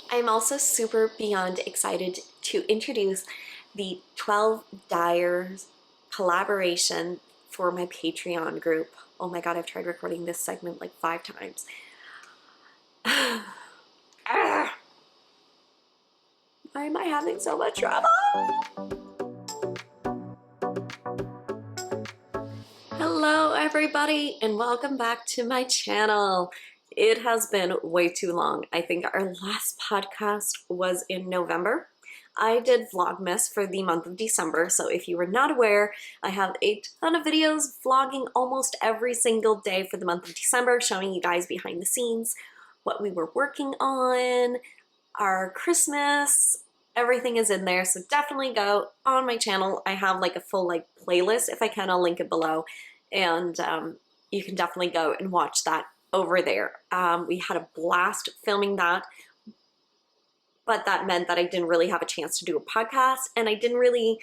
I'm also super beyond excited to introduce the 12 Dyers collaboration for my Patreon group. Oh my god, I've tried recording this segment like 5 times. Why am I having so much trouble? Hello everybody and welcome back to my channel. It has been way too long. I think our last podcast was in November. I did Vlogmas for the month of December, so if you were not aware, I have a ton of videos vlogging almost every single day for the month of December, showing you guys behind the scenes, what we were working on, our Christmas, everything is in there, so definitely go on my channel. I have like a full like playlist. If I can, I'll link it below, and you can definitely go and watch that over there. We had a blast filming that, but that meant that I didn't really have a chance to do a podcast, and I didn't really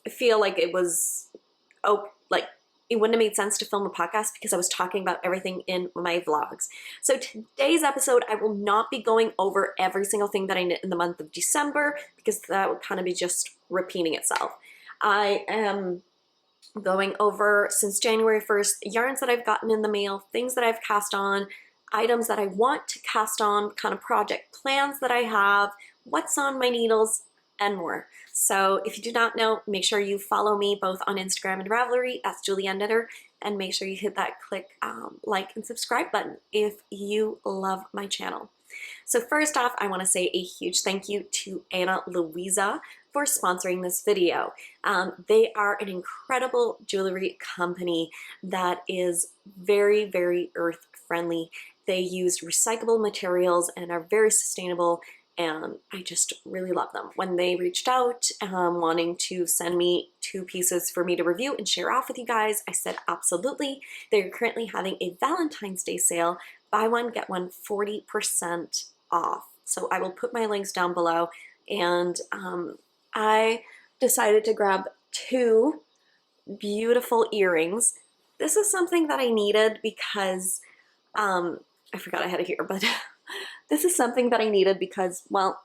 feel like it was, like it wouldn't have made sense to film a podcast because I was talking about everything in my vlogs. So today's episode, I will not be going over every single thing that I knit in the month of December because that would kind of be just repeating itself. I am going over, since January 1st, yarns that I've gotten in the mail, things that I've cast on, items that I want to cast on, kind of project plans that I have, what's on my needles, and more. So if you do not know, make sure you follow me both on Instagram and Ravelry as Julienne Knitter, and make sure you hit that like and subscribe button if you love my channel. So first off, I want to say a huge thank you to Ana Luisa for sponsoring this video. They are an incredible jewelry company that is very, very earth friendly. They use recyclable materials and are very sustainable, and I just really love them. When they reached out wanting to send me 2 pieces for me to review and share off with you guys, I said absolutely. They're currently having a Valentine's Day sale, buy one, get one 40% off. So I will put my links down below, and I decided to grab 2 beautiful earrings. This is something that I needed because, I forgot I had it here, but this is something that I needed because, well,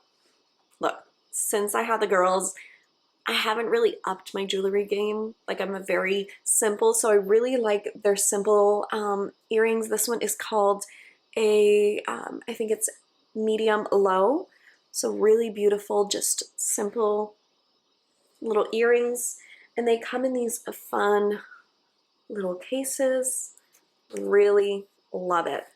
look, since I had the girls, I haven't really upped my jewelry game. Like, I'm a very simple, so I really like their simple earrings. This one is called I think it's medium low. So really beautiful, just simple little earrings. And they come in these fun little cases. Really love it.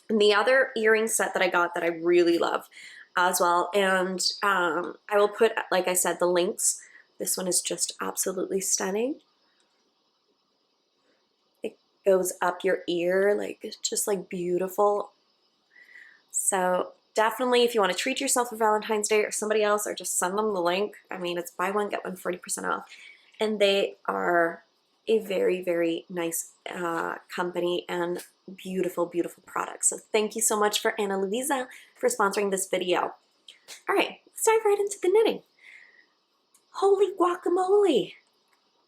And the other earring set that I got that I really love as well, and I will put, like I said, the links. This one is just absolutely stunning. It goes up your ear, like it's just like beautiful. So definitely, if you want to treat yourself for Valentine's Day or somebody else, or just send them the link. I mean, it's buy one, get one 40% off. And they are a very, very nice company and beautiful, beautiful products. So thank you so much for Ana Luisa for sponsoring this video. All right, let's dive right into the knitting. Holy guacamole!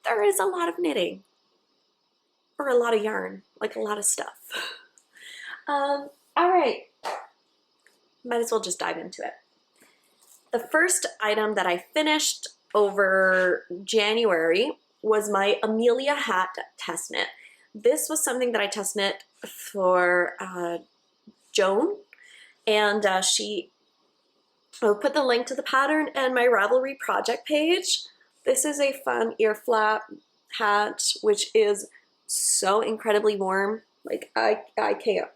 There is a lot of knitting, or a lot of yarn, like a lot of stuff. All right, might as well just dive into it. The first item that I finished over January was my Amelia Hat test knit. This was something that I test knit for Joan, and I'll put the link to the pattern and my Ravelry project page. This is a fun ear flap hat, which is so incredibly warm. Like, I can't.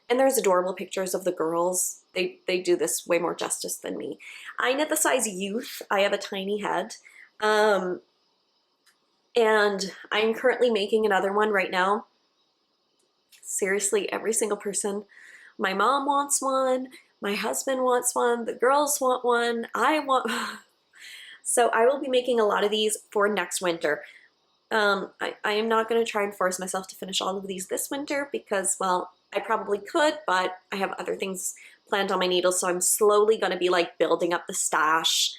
And there's adorable pictures of the girls. They do this way more justice than me. I knit the size youth. I have a tiny head. And I'm currently making another one right now. Seriously, every single person. My mom wants one. My husband wants one. The girls want one. I want. So I will be making a lot of these for next winter. I am not going to try and force myself to finish all of these this winter because, well, I probably could, but I have other things planned on my needles, so I'm slowly going to be like building up the stash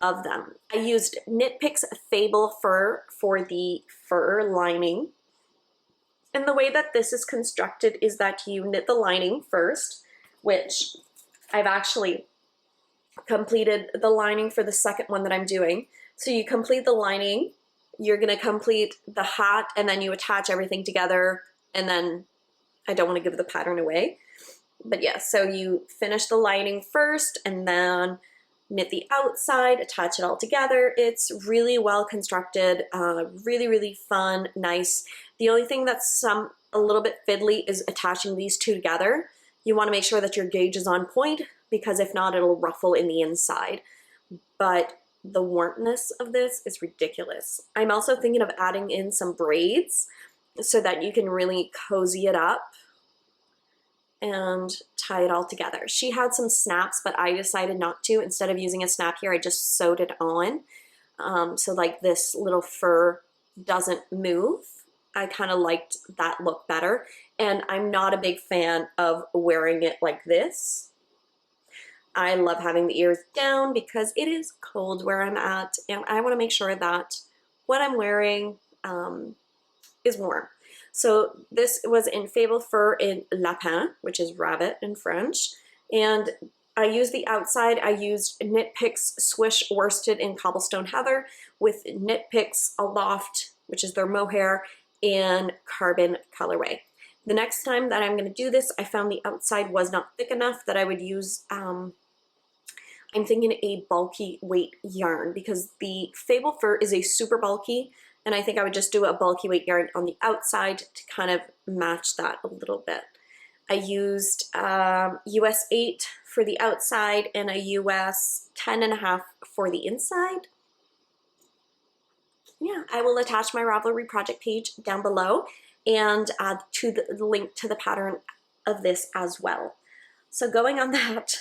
of them. I used Knit Picks Fable Fur for the fur lining. And the way that this is constructed is that you knit the lining first, which I've actually completed the lining for the second one that I'm doing. So you complete the lining, you're gonna complete the hat, and then you attach everything together, and then I don't want to give the pattern away. But yeah, so you finish the lining first and then knit the outside, attach it all together. It's really well constructed, really fun, nice. The only thing that's a little bit fiddly is attaching these two together. You want to make sure that your gauge is on point, because if not, it'll ruffle in the inside. But the warmthness of this is ridiculous. I'm also thinking of adding in some braids so that you can really cozy it up and tie it all together. She had some snaps, but I decided not to. Instead of using a snap here, I just sewed it on. So like this little fur doesn't move. I kind of liked that look better. And I'm not a big fan of wearing it like this. I love having the ears down because it is cold where I'm at, and I want to make sure that what I'm wearing is warm. So this was in Fable Fur in Lapin, which is rabbit in French. And I used the outside, I used Knit Picks Swish Worsted in Cobblestone Heather with Knit Picks Aloft, which is their mohair, in Carbon colorway. The next time that I'm going to do this, I found the outside was not thick enough that I would use, I'm thinking a bulky weight yarn, because the Fable Fur is a super bulky, and I think I would just do a bulky weight yarn on the outside to kind of match that a little bit. I used US 8 for the outside and a US 10.5 for the inside. Yeah, I will attach my Ravelry project page down below and add to the link to the pattern of this as well. So going on that,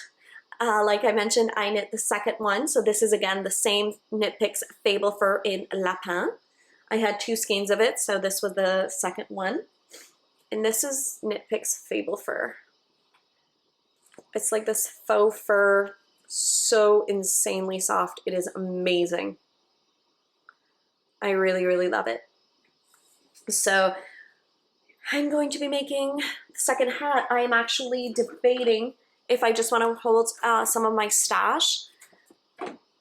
like I mentioned, I knit the second one. So this is again the same Knit Picks Fable Fur in Lapin. I had 2 skeins of it, so this was the second one. And this is Knit Picks Fable Fur. It's like this faux fur, so insanely soft. It is amazing. I really love it. So I'm going to be making the second hat. I am actually debating if I just want to hold some of my stash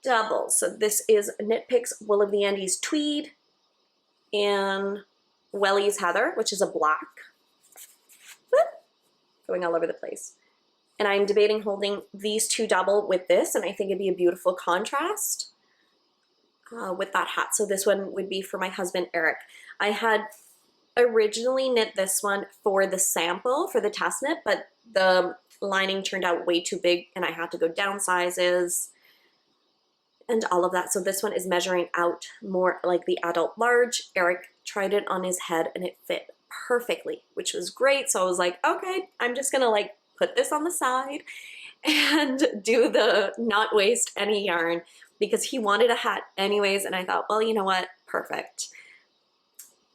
double. So this is Knit Picks Wool of the Andes Tweed in Welly's Heather, which is a black. Going all over the place. And I'm debating holding these 2 double with this, and I think it'd be a beautiful contrast with that hat. So this one would be for my husband, Eric. I had originally knit this one for the sample, for the test knit, but the lining turned out way too big and I had to go down sizes and all of that. So this one is measuring out more like the adult large. Eric tried it on his head and it fit perfectly, which was great. So I was like, okay, I'm just gonna like put this on the side and do the not waste any yarn, because he wanted a hat anyways. And I thought, well, you know what? Perfect.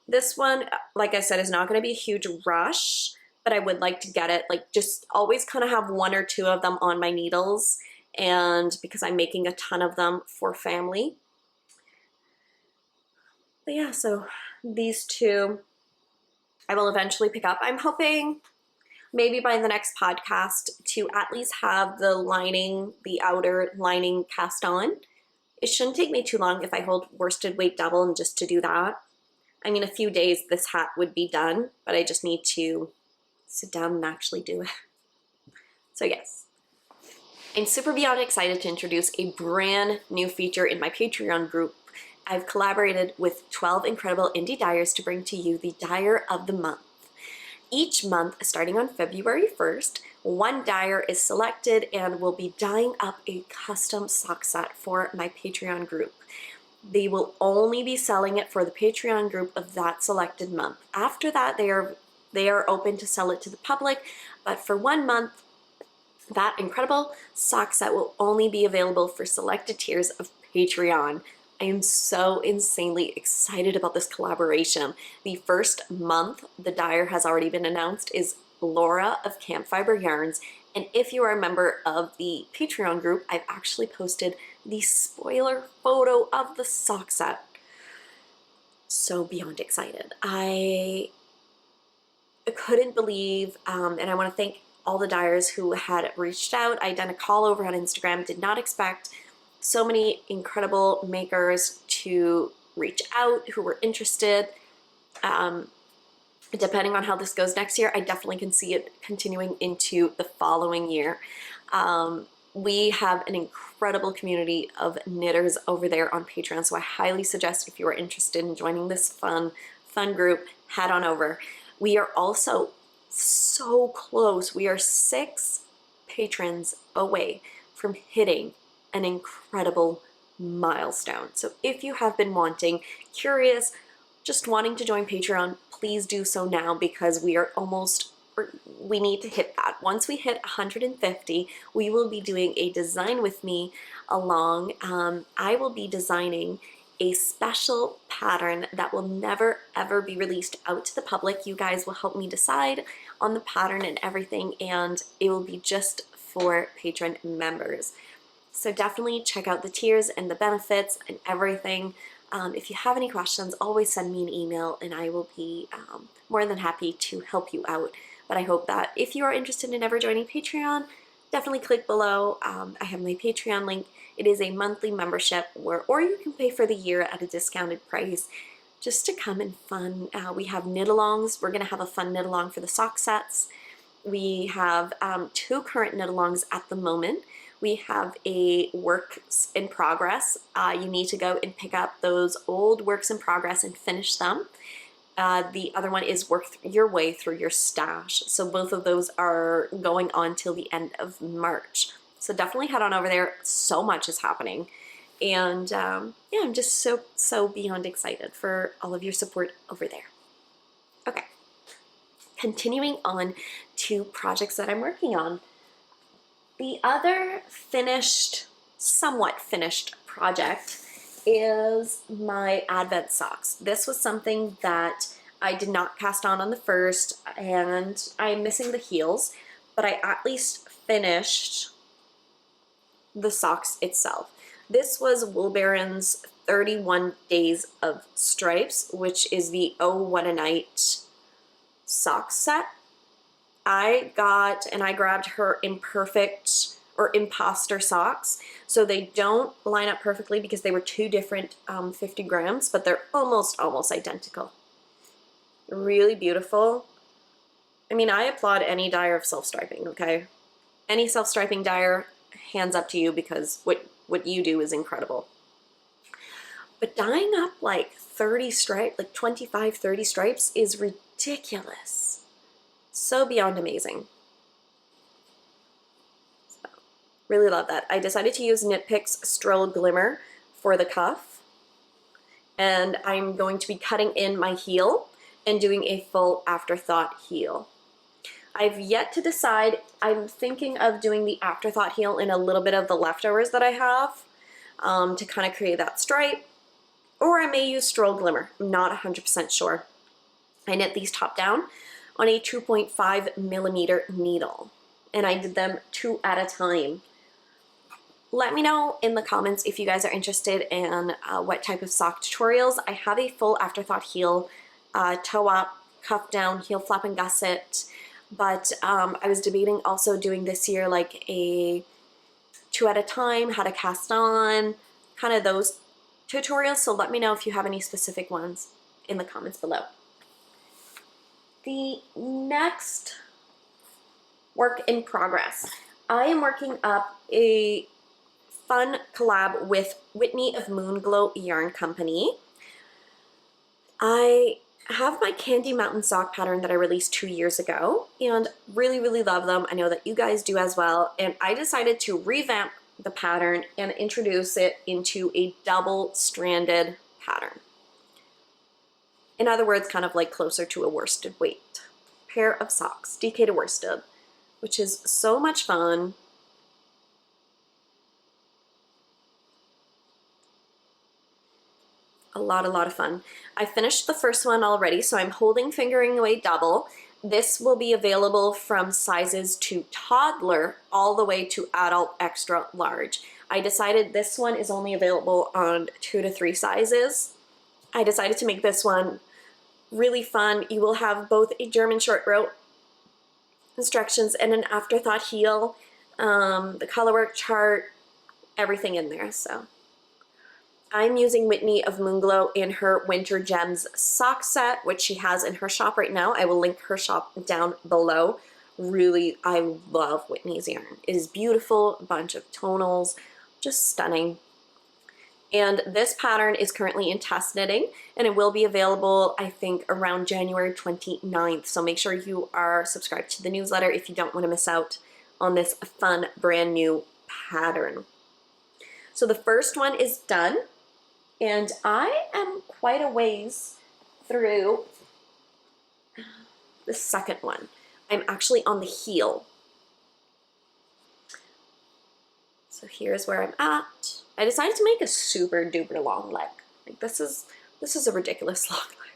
This one, like I said, is not gonna be a huge rush, but I would like to get it, like just always kind of have 1 or 2 of them on my needles, and because I'm making a ton of them for family. But yeah, so these 2 I will eventually pick up. I'm hoping maybe by the next podcast to at least have the lining, the outer lining cast on. It shouldn't take me too long if I hold worsted weight double and just to do that. I mean, a few days this hat would be done, but I just need to sit down and actually do it. So yes, I'm super beyond excited to introduce a brand new feature in my Patreon group. I've collaborated with 12 incredible indie dyers to bring to you the Dyer of the Month. Each month, starting on February 1st, 1 dyer is selected and will be dyeing up a custom sock set for my Patreon group. They will only be selling it for the Patreon group of that selected month. After that, they are open to sell it to the public, but for 1 month, that incredible sock set will only be available for selected tiers of Patreon. I am so insanely excited about this collaboration. The first month the dyer has already been announced is Laura of Camp Fiber Yarns. And if you are a member of the Patreon group, I've actually posted the spoiler photo of the sock set. So beyond excited. I couldn't believe, and I want to thank all the dyers who had reached out. I'd done a call over on Instagram, did not expect so many incredible makers to reach out who were interested. Depending on how this goes next year, I definitely can see it continuing into the following year. We have an incredible community of knitters over there on Patreon, so I highly suggest if you are interested in joining this fun group, head on over. We are also so close. We are 6 patrons away from hitting an incredible milestone. So if you have been curious, just wanting to join Patreon, please do so now, because we need to hit that. Once we hit 150, we will be doing a design with me along. I will be designing a special pattern that will never ever be released out to the public. You guys will help me decide on the pattern and everything, and it will be just for patron members. So definitely check out the tiers and the benefits and everything. If you have any questions, always send me an email and I will be more than happy to help you out. But I hope that if you are interested in ever joining Patreon, definitely click below. I have my Patreon link. It is a monthly membership or you can pay for the year at a discounted price just to come and fun. We have knit-alongs. We're going to have a fun knit-along for the sock sets. We have 2 current knit-alongs at the moment. We have a works in progress. You need to go and pick up those old works in progress and finish them. The other one is work your way through your stash. So both of those are going on till the end of March. So definitely head on over there. So much is happening. And yeah, I'm just so beyond excited for all of your support over there. Okay, continuing on to projects that I'm working on. The other somewhat finished project is my Advent socks. This was something that I did not cast on the first, and I'm missing the heels, but I at least finished the socks itself. This was Wool Baron's 31 Days of Stripes, which is the Oh What a Night sock set. I grabbed her imperfect or imposter socks. So they don't line up perfectly because they were 2 different 50 grams, but they're almost identical. Really beautiful. I mean, I applaud any dyer of self-striping, okay? Any self-striping dyer, hands up to you, because what you do is incredible. But dyeing up like 30 stripes, like 25, 30 stripes is ridiculous. So beyond amazing. So, really love that. I decided to use Knit Picks Stroll Glimmer for the cuff. And I'm going to be cutting in my heel and doing a full afterthought heel. I've yet to decide. I'm thinking of doing the afterthought heel in a little bit of the leftovers that I have to kind of create that stripe. Or I may use Stroll Glimmer. I'm not 100% sure. I knit these top down on a 2.5 millimeter needle, and I did them 2 at a time. Let me know in the comments if you guys are interested in what type of sock tutorials. I have a full afterthought heel, toe up, cuff down, heel flap and gusset, but I was debating also doing this year like a 2 at a time, how to cast on, kind of those tutorials. So let me know if you have any specific ones in the comments below. The next work in progress, I am working up a fun collab with Whitney of Moonglow Yarn Company. I have my Candy Mountain sock pattern that I released 2 years ago and really love them. I know that you guys do as well, and I decided to revamp the pattern and introduce it into a double-stranded pattern. In other words, kind of like closer to a worsted weight pair of socks, DK to worsted, which is so much fun. A lot of fun. I finished the first one already, so I'm holding fingering away double. This will be available from sizes to toddler all the way to adult extra large. I decided this one is only available on 2 to 3 sizes. I decided to make this one really fun. You will have both a German short rope instructions and an afterthought heel, the colorwork chart, everything in there. So I'm using Whitney of Moonglow in her Winter Gems sock set, which she has in her shop right now. I will link her shop down below. Really, I love Whitney's yarn. It is beautiful, a bunch of tonals, just stunning. And this pattern is currently in test knitting, and it will be available, I think, around January 29th. So make sure you are subscribed to the newsletter if you don't want to miss out on this fun, brand new pattern. So the first one is done, and I am quite a ways through the second one. I'm actually on the heel. So here's where I'm at. I decided to make a super duper long leg. Like this is a ridiculous long leg.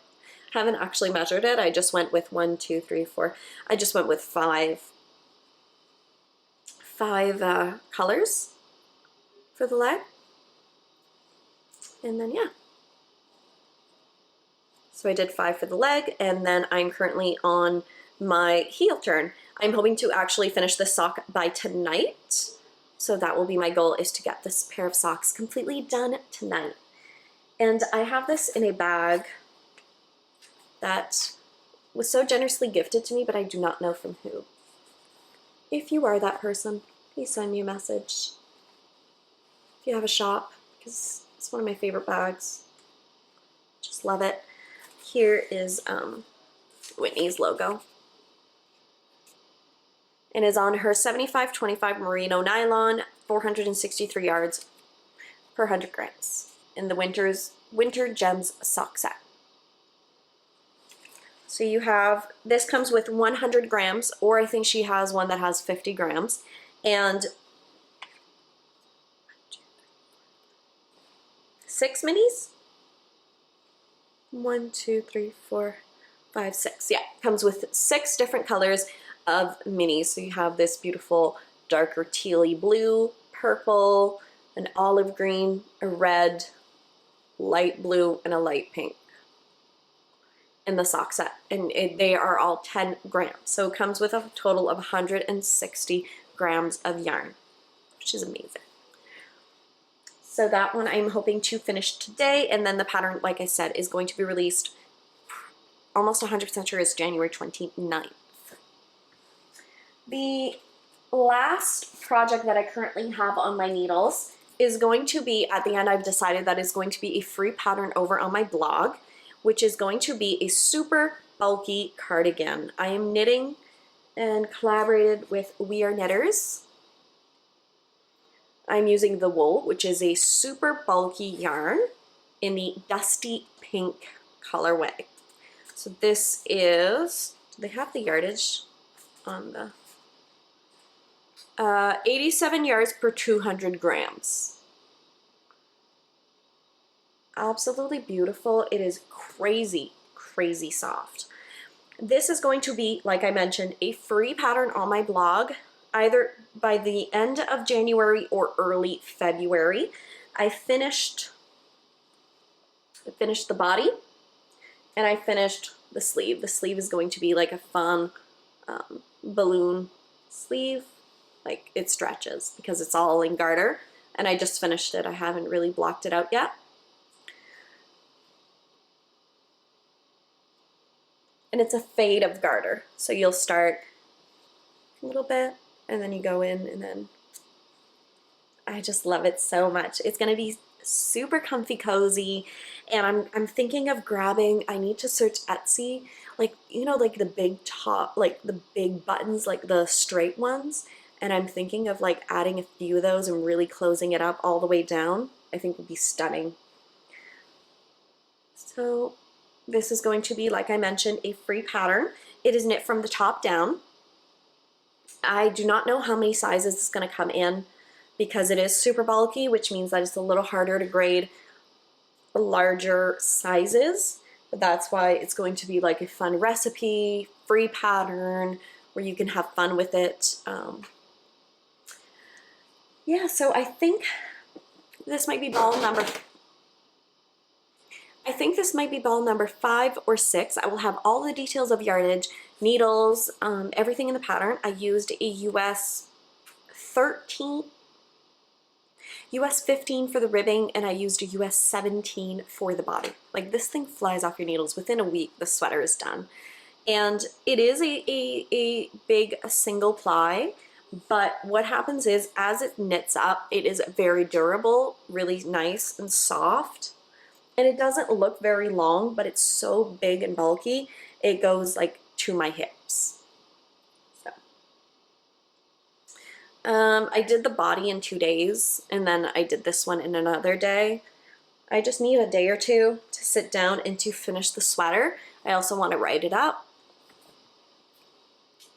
I haven't actually measured it. I just went with 1, 2, 3, 4. I just went with five colors for the leg. And then yeah. So I did 5 for the leg, and then I'm currently on my heel turn. I'm hoping to actually finish this sock by tonight. So that will be my goal, is to get this pair of socks completely done tonight. And I have this in a bag that was so generously gifted to me, but I do not know from who. If you are that person, please send me a message. If you have a shop, because it's one of my favorite bags. Just love it. Here is Whitney's logo. And is on her 75/25 merino nylon, 463 yards per 100 grams in the Winter Gems sock set. So you have, this comes with 100 grams, or I think she has one that has 50 grams, and 6 minis? 1, 2, 3, 4, 5, 6. Yeah, comes with 6 different colors of minis. So you have this beautiful darker tealy blue, purple, an olive green, a red, light blue, and a light pink in the sock set. And they are all 10 grams. So it comes with a total of 160 grams of yarn, which is amazing. So that one I'm hoping to finish today, and then the pattern, like I said, is going to be released, almost 100% sure, is January 29th. The last project that I currently have on my needles is going to be, at the end I've decided that is going to be a free pattern over on my blog, which is going to be a super bulky cardigan. I am knitting and collaborated with We Are Knitters. I'm using the wool, which is a super bulky yarn in the dusty pink colorway. So this is, do they have the yardage on the 87 yards per 200 grams. Absolutely beautiful. It is crazy, crazy soft. This is going to be, like I mentioned, a free pattern on my blog, either by the end of January or early February. I finished the body, and I finished the sleeve. The sleeve is going to be like a fun balloon sleeve. Like, it stretches because it's all in garter, and I just finished it. I haven't really blocked it out yet. And it's a fade of garter. So you'll start a little bit, and then you go in, and then I just love it so much. It's gonna be super comfy cozy, and I'm thinking of grabbing, I need to search Etsy, like, you know, like the big top, like the big buttons, like the straight ones. And I'm thinking of like adding a few of those and really closing it up all the way down. I think would be stunning. So this is going to be, like I mentioned, a free pattern. It is knit from the top down. I do not know how many sizes it's going to come in because it is super bulky, which means that it's a little harder to grade larger sizes. But that's why it's going to be like a fun recipe, free pattern, where you can have fun with it. Yeah, so I think this might be ball number I think this might be ball number 5 or 6. I will have all the details of yardage, needles, everything in the pattern. I used a US 13, US 15 for the ribbing, and I used a US 17 for the body. Like, this thing flies off your needles. Within a week, the sweater is done. And it is a big single ply, but what happens is as it knits up, it is very durable, really nice and soft. And it doesn't look very long, but it's so big and bulky, it goes like to my hips. So, I did the body in 2 days, and then I did this one in another day. I just need a day or two to sit down and to finish the sweater. I also want to write it up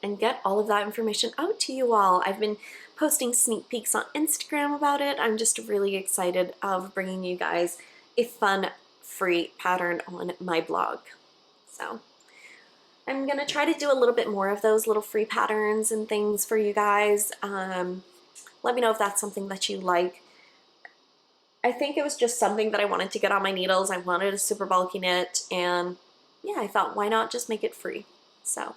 and get all of that information out to you all. I've been posting sneak peeks on Instagram about it. I'm just really excited of bringing you guys a fun, free pattern on my blog. So I'm gonna try to do a little bit more of those little free patterns and things for you guys. Let me know if that's something that you like. I think it was just something that I wanted to get on my needles. I wanted a super bulky knit, and yeah, I thought, why not just make it free? So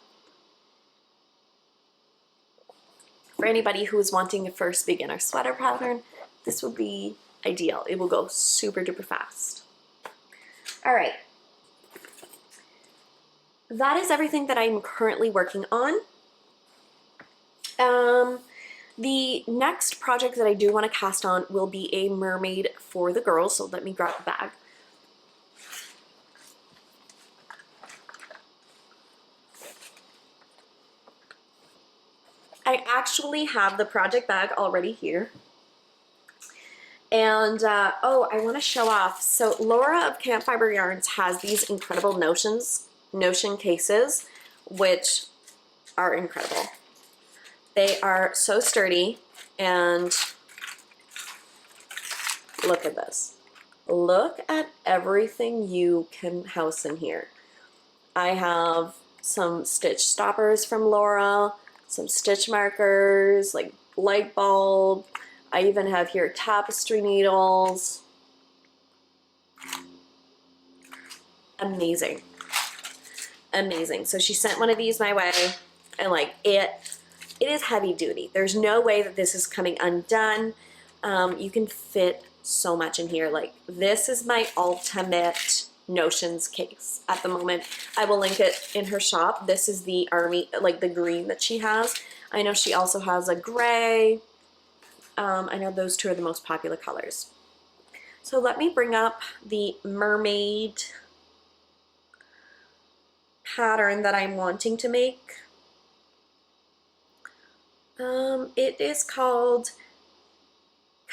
for anybody who is wanting a first beginner sweater pattern, this would be ideal. It will go super duper fast. All right. That is everything that I'm currently working on. The next project that I do want to cast on will be a mermaid for the girls, so let me grab the bag. I actually have the project bag already here. And, oh, I want to show off. So Laura of Camp Fiber Yarns has these incredible Notion cases, which are incredible. They are so sturdy, and look at this. Look at everything you can house in here. I have some stitch stoppers from Laura, some stitch markers, like light bulb. I even have here tapestry needles. Amazing. Amazing. So she sent one of these my way, and like it is heavy duty. There's no way that this is coming undone. You can fit so much in here. Like, this is my ultimate Notions case at the moment. I will link it in her shop. This is the army, like the green that she has. I know she also has a gray. I know those two are the most popular colors. So let me bring up the mermaid pattern that I'm wanting to make. It is called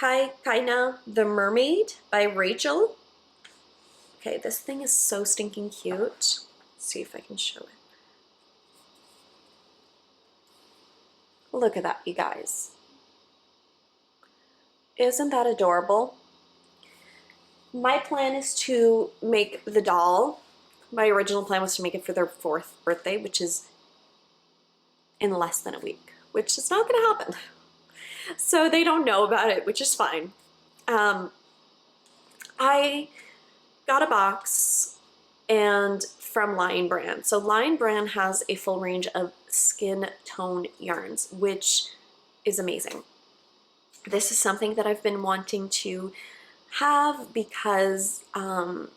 Kaina the Mermaid by Rachel. Okay, this thing is so stinking cute. Let's see if I can show it. Look at that, you guys. Isn't that adorable? My plan is to make the doll. My original plan was to make it for their 4th birthday, which is in less than a week, which is not gonna happen. So they don't know about it, which is fine. I got a box and from Lion Brand. So Lion Brand has a full range of skin tone yarns, which is amazing. This is something that I've been wanting to have because I'm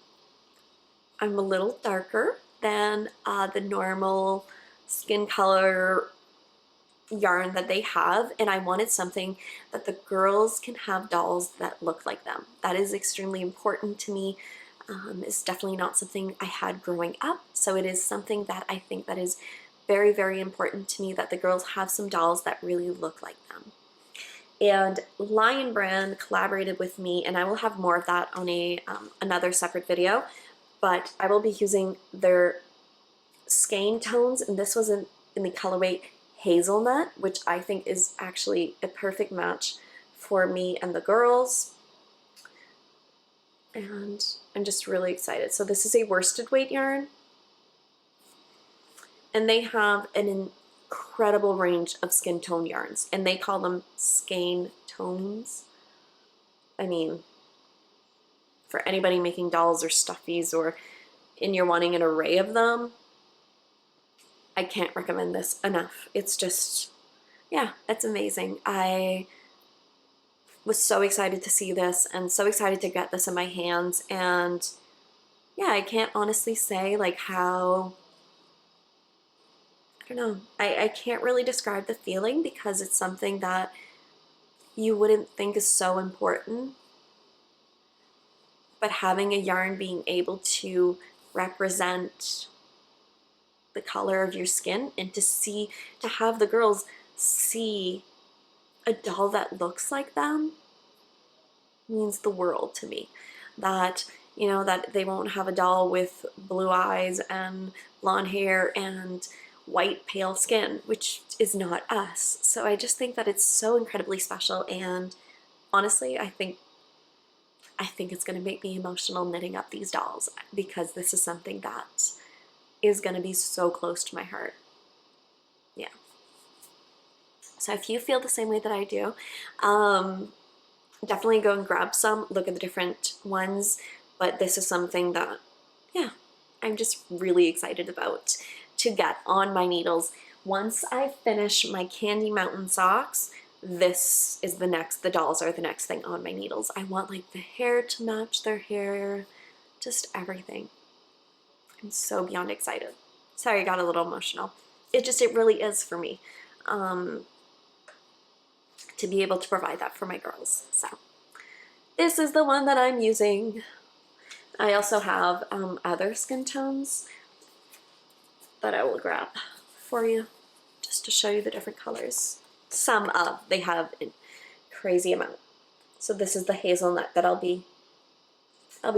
a little darker than the normal skin color yarn that they have, and I wanted something that the girls can have dolls that look like them. That is extremely important to me. It's definitely not something I had growing up, so it is something that I think that is very, very important to me, that the girls have some dolls that really look like them. And Lion Brand collaborated with me, and I will have more of that on another separate video, but I will be using their Skein tones, and this was in the colorway Hazelnut, which I think is actually a perfect match for me and the girls. And I'm just really excited. So this is a worsted weight yarn, and they have an incredible range of skin tone yarns, and they call them Skein tones. I mean, for anybody making dolls or stuffies, or and you're wanting an array of them, I can't recommend this enough. It's just, yeah, it's amazing. I was so excited to see this and so excited to get this in my hands. And yeah, I can't honestly say like how, I don't know, I can't really describe the feeling because it's something that you wouldn't think is so important. But having a yarn being able to represent the color of your skin and to have the girls see a doll that looks like them means the world to me. That, you know, that they won't have a doll with blue eyes and blonde hair and white pale skin, which is not us. So I just think that it's so incredibly special, and honestly, I think it's going to make me emotional knitting up these dolls because this is something that is going to be so close to my heart. Yeah. So if you feel the same way that I do, definitely go and grab some, look at the different ones, but this is something that, yeah, I'm just really excited about to get on my needles. Once I finish my Candy Mountain socks, this is the dolls are the next thing on my needles. I want like the hair to match their hair, just everything. I'm so beyond excited. Sorry, I got a little emotional. It really is for me. To be able to provide that for my girls. So this is the one that I'm using. I also have other skin tones that I will grab for you just to show you the different colors. They have a crazy amount. So this is the hazelnut that I'll be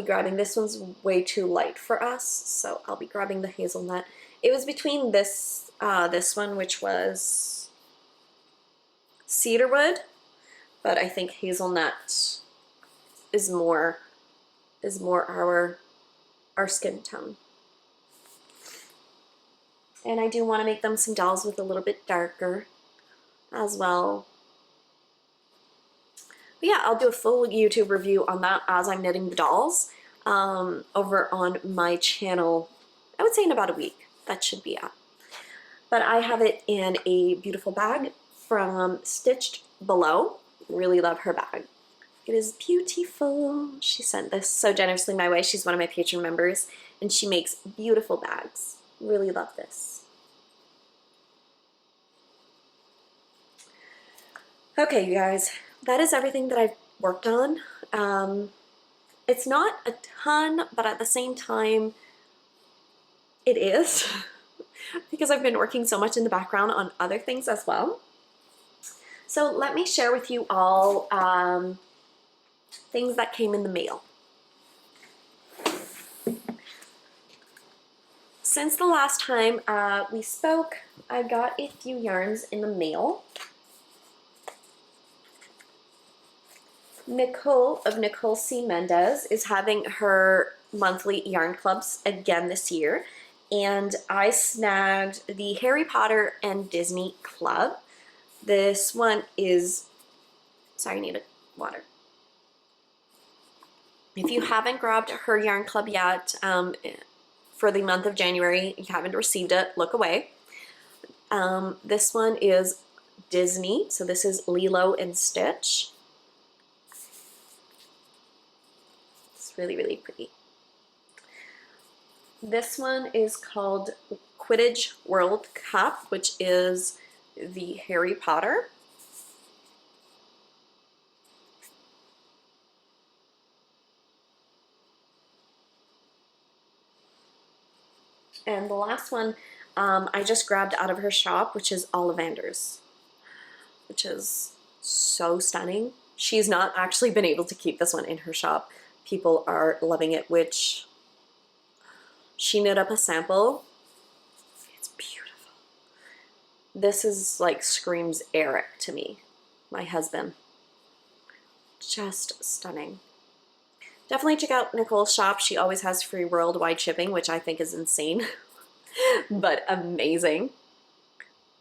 grabbing. This one's way too light for us, so I'll be grabbing the hazelnut. It was between this one, which was cedarwood, but I think hazelnut is more our skin tone. And I do want to make them some dolls with a little bit darker as well. But yeah, I'll do a full YouTube review on that as I'm knitting the dolls over on my channel. I would say in about a week. That should be up. But I have it in a beautiful bag from Stitched Below. Really love her bag. It is beautiful. She sent this so generously my way. She's one of my Patreon members, and she makes beautiful bags. Really love this. Okay, you guys, that is everything that I've worked on. It's not a ton, but at the same time, it is because I've been working so much in the background on other things as well. So let me share with you all things that came in the mail. Since the last time we spoke, I got a few yarns in the mail. Nicole of Nicole C. Mendez is having her monthly yarn clubs again this year, and I snagged the Harry Potter and Disney Club. This one is, sorry, I need water. If you haven't grabbed her yarn club yet for the month of January, you haven't received it, look away. This one is Disney, so this is Lilo and Stitch. It's really, really pretty. This one is called Quidditch World Cup, which is the Harry Potter. And the last one I just grabbed out of her shop, which is Ollivander's, which is so stunning. She's not actually been able to keep this one in her shop. People are loving it, which she knit up a sample. It's beautiful. This is like screams Eric to me, my husband. Just stunning. Definitely check out Nicole's shop. She always has free worldwide shipping, which I think is insane, but amazing.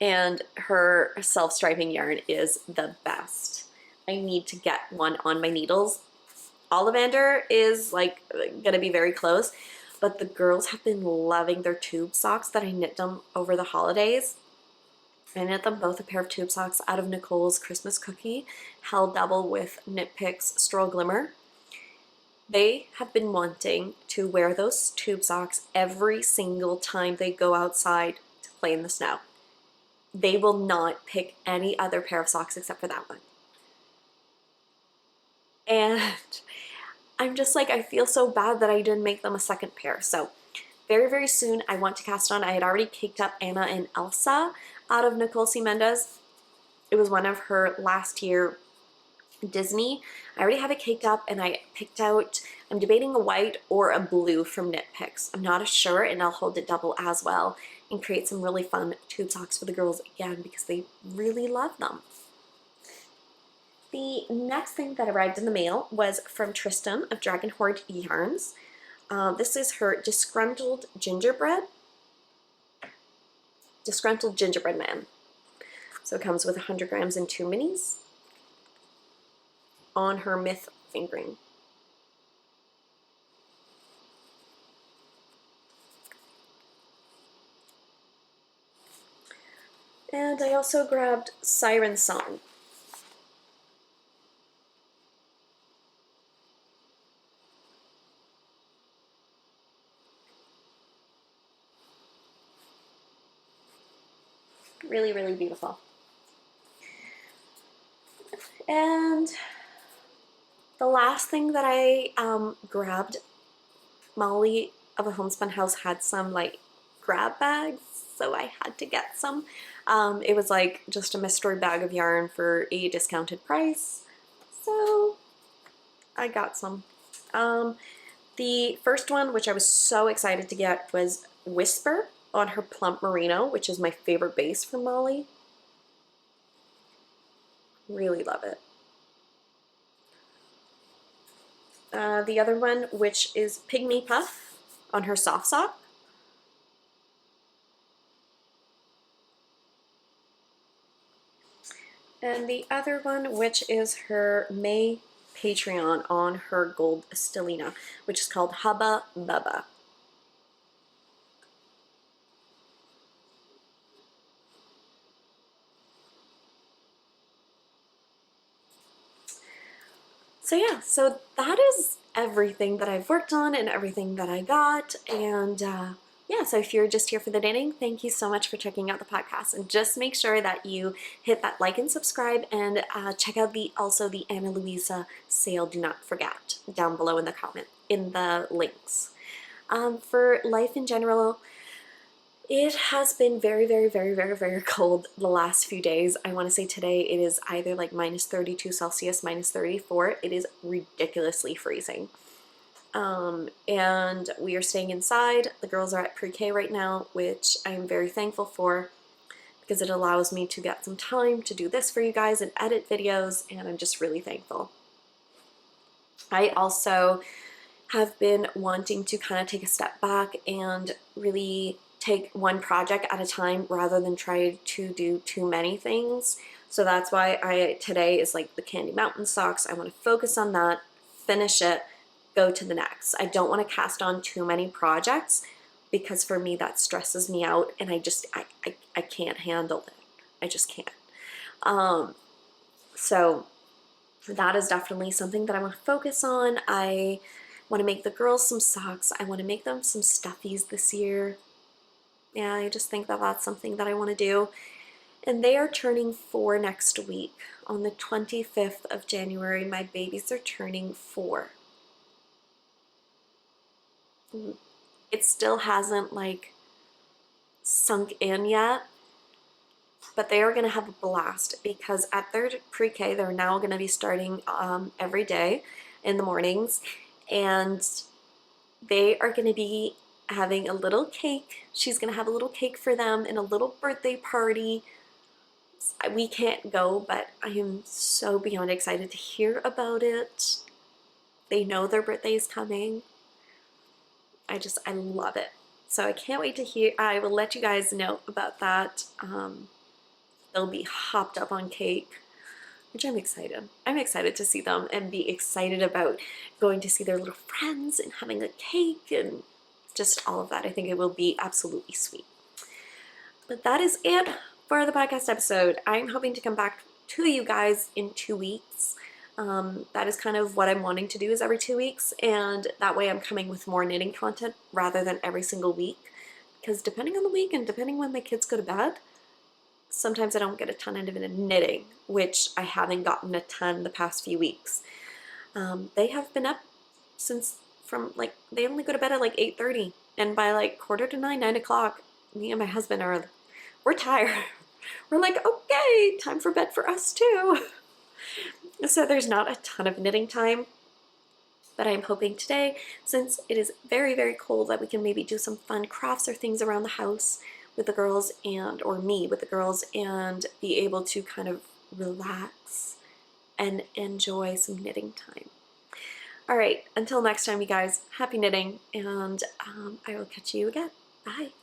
And her self-striping yarn is the best. I need to get one on my needles. Ollivander is like gonna be very close, but the girls have been loving their tube socks that I knit them over the holidays. I knit them both a pair of tube socks out of Nicole's Christmas cookie, held double with Knit Picks Stroll Glimmer. They have been wanting to wear those tube socks every single time they go outside to play in the snow. They will not pick any other pair of socks except for that one. And I'm just like, I feel so bad that I didn't make them a second pair. So very, very soon I want to cast on. I had already caked up Anna and Elsa out of Nicole C. Mendez. It was one of her last year Disney. I already have it caked up, and I picked out, I'm debating a white or a blue from Knit Picks. I'm not sure, and I'll hold it double as well and create some really fun tube socks for the girls again because they really love them. The next thing that arrived in the mail was from Tristan of Dragon Horde Yarns. This is her Disgruntled Gingerbread Man. So it comes with 100 grams and 2 minis on her Myth fingering. And I also grabbed Siren Song. Really, really beautiful. And the last thing that I grabbed, Molly of a Homespun House had some like grab bags, so I had to get some. It was like just a mystery bag of yarn for a discounted price, so I got some. The first one, which I was so excited to get, was Whisper on her Plump Merino, which is my favorite base from Molly. Really love it. The other one, which is Pygmy Puff on her Soft Sock. And the other one, which is her May Patreon on her Gold Stellina, which is called Hubba Bubba. So yeah, so that is everything that I've worked on and everything that I got. And yeah, so if you're just here for the knitting, thank you so much for checking out the podcast. And just make sure that you hit that like and subscribe, and check out also the Ana Luisa sale. Do not forget down below in the links. For life in general, it has been very, very, very, very, very cold the last few days. I want to say today it is either like minus 32 Celsius, minus 34. It is ridiculously freezing. And we are staying inside. The girls are at pre-K right now, which I'm very thankful for because it allows me to get some time to do this for you guys and edit videos, and I'm just really thankful. I also have been wanting to kind of take a step back and really take one project at a time rather than try to do too many things. So that's why today is like the Candy Mountain socks. I want to focus on that, finish it, go to the next. I don't want to cast on too many projects because for me that stresses me out, and I can't handle it. I just can't. So that is definitely something that I want to focus on. I want to make the girls some socks. I want to make them some stuffies this year. Yeah, I just think that that's something that I want to do. And they are turning 4 next week. On the 25th of January, my babies are turning 4. It still hasn't like sunk in yet, but they are going to have a blast because at their pre-K, they're now going to be starting every day in the mornings, and they are going to be having a little cake. She's going to have a little cake for them and a little birthday party. We can't go, but I am so beyond excited to hear about it. They know their birthday is coming. I love it. So I can't wait to hear. I will let you guys know about that. They'll be hopped up on cake. which I'm excited. I'm excited to see them and be excited about going to see their little friends and having a cake and just all of that. I think it will be absolutely sweet. But that is it for the podcast episode. I'm hoping to come back to you guys in 2 weeks. That is kind of what I'm wanting to do, is every 2 weeks, and that way I'm coming with more knitting content rather than every single week, because depending on the week and depending when my kids go to bed, sometimes I don't get a ton of knitting, which I haven't gotten a ton the past few weeks. They have been up since they only go to bed at like 8:30, and by like 8:45, 9 o'clock, me and my husband we're tired. We're like, okay, time for bed for us too. So there's not a ton of knitting time, but I'm hoping today, since it is very, very cold, that we can maybe do some fun crafts or things around the house with the girls or me with the girls, and be able to kind of relax and enjoy some knitting time. All right, until next time, you guys, happy knitting, and I will catch you again. Bye.